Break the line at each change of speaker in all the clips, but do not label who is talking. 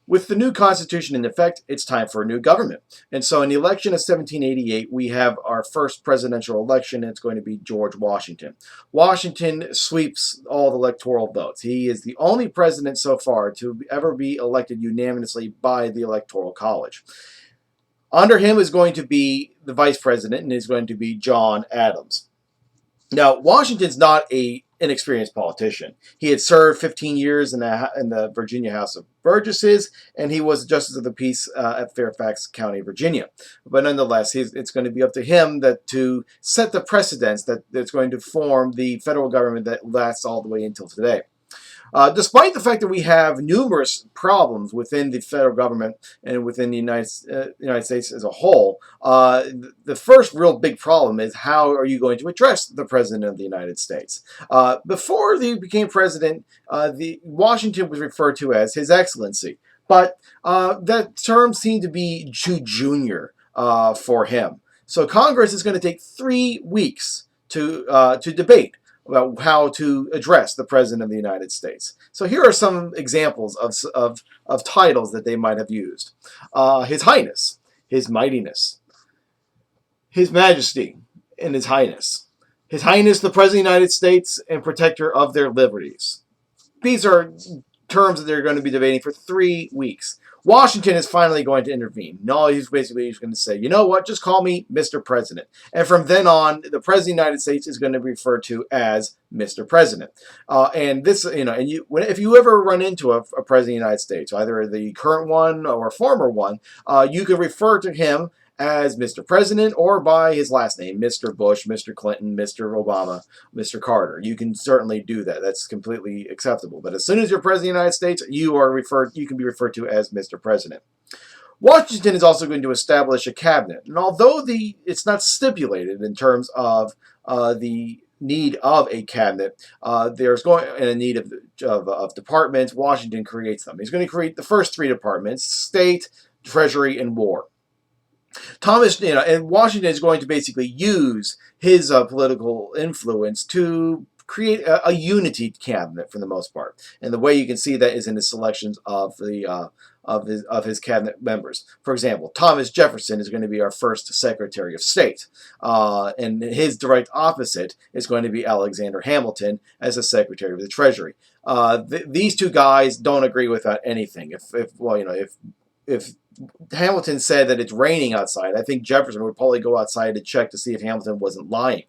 With the new Constitution in effect, it's time for a new government. And so in the election of 1788, we have our first presidential election, and it's going to be George Washington. Washington sweeps all the electoral votes. He is the only president so far to ever be elected unanimously by the Electoral College. Under him is going to be the vice president, and is going to be John Adams. Now, Washington's not an inexperienced politician. He had served 15 years in the Virginia House of Burgesses, and he was Justice of the Peace at Fairfax County, Virginia. But nonetheless, it's going to be up to him to set the precedents that's going to form the federal government that lasts all the way until today. Despite the fact that we have numerous problems within the federal government and within the United States as a whole, the first real big problem is how are you going to address the President of the United States? Before he became president, Washington was referred to as His Excellency, but that term seemed to be too junior for him. So Congress is going to take 3 weeks to debate about how to address the President of the United States. So here are some examples of titles that they might have used. His Highness, His Mightiness, His Majesty, and His Highness. His Highness the President of the United States and Protector of their liberties. These are terms that they're going to be debating for 3 weeks. Washington is finally going to intervene. No, he's going to say, you know what, just call me Mr. President. And from then on, the President of the United States is going to be referred to as Mr. President. And this, if you ever run into a President of the United States, either the current one or a former one, you can refer to him as Mr. President or by his last name, Mr. Bush, Mr. Clinton, Mr. Obama, Mr. Carter. You can certainly do that. That's completely acceptable. But as soon as you're President of the United States, you can be referred to as Mr. President. Washington is also going to establish a cabinet. And although it's not stipulated in terms of the need of a cabinet, there's going in a need of departments. Washington creates them. He's going to create the first 3 departments: State, Treasury, and War. And Washington is going to basically use his political influence to create a unity cabinet for the most part. And the way you can see that is in his selections of his cabinet members. For example, Thomas Jefferson is going to be our first Secretary of State, and his direct opposite is going to be Alexander Hamilton as a Secretary of the Treasury. These 2 guys don't agree without anything. If Hamilton said that it's raining outside, I think Jefferson would probably go outside to check to see if Hamilton wasn't lying.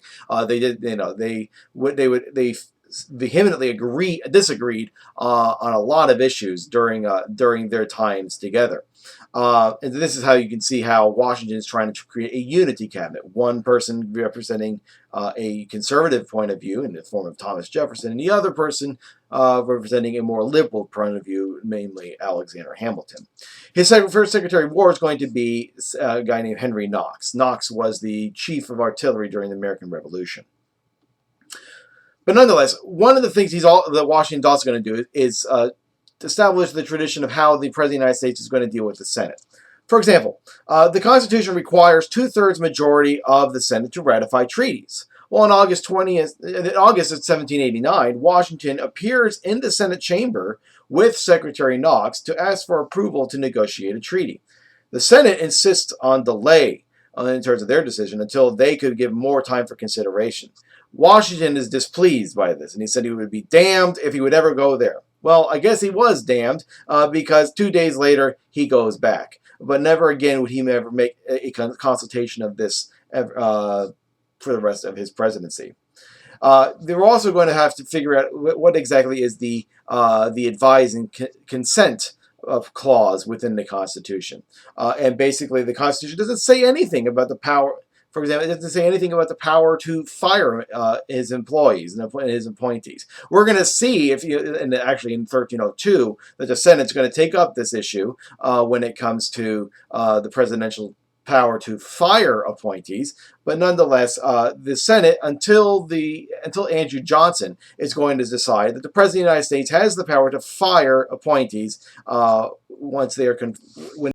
They vehemently disagreed on a lot of issues during their times together. And this is how you can see how Washington is trying to create a unity cabinet. One person representing a conservative point of view in the form of Thomas Jefferson, and the other person representing a more liberal point of view, namely Alexander Hamilton. His first Secretary of War is going to be a guy named Henry Knox. Knox was the chief of artillery during the American Revolution. But nonetheless, one of the things that Washington's also going to do is establish the tradition of how the President of the United States is going to deal with the Senate. For example, the Constitution requires 2/3 majority of the Senate to ratify treaties. Well, in August of 1789, Washington appears in the Senate chamber with Secretary Knox to ask for approval to negotiate a treaty. The Senate insists on delay in terms of their decision until they could give more time for consideration. Washington is displeased by this, and he said he would be damned if he would ever go there. Well, I guess he was damned because 2 days later he goes back. But never again would he ever make a consultation of this for the rest of his presidency. They were also going to have to figure out what exactly is the advise and consent of clause within the Constitution. And basically the Constitution doesn't say anything about the power. For example, it doesn't say anything about the power to fire his employees and his appointees. We're going to see, actually in 1302, that the Senate's going to take up this issue when it comes to the presidential power to fire appointees. But nonetheless, the Senate, until Andrew Johnson, is going to decide that the President of the United States has the power to fire appointees once they are when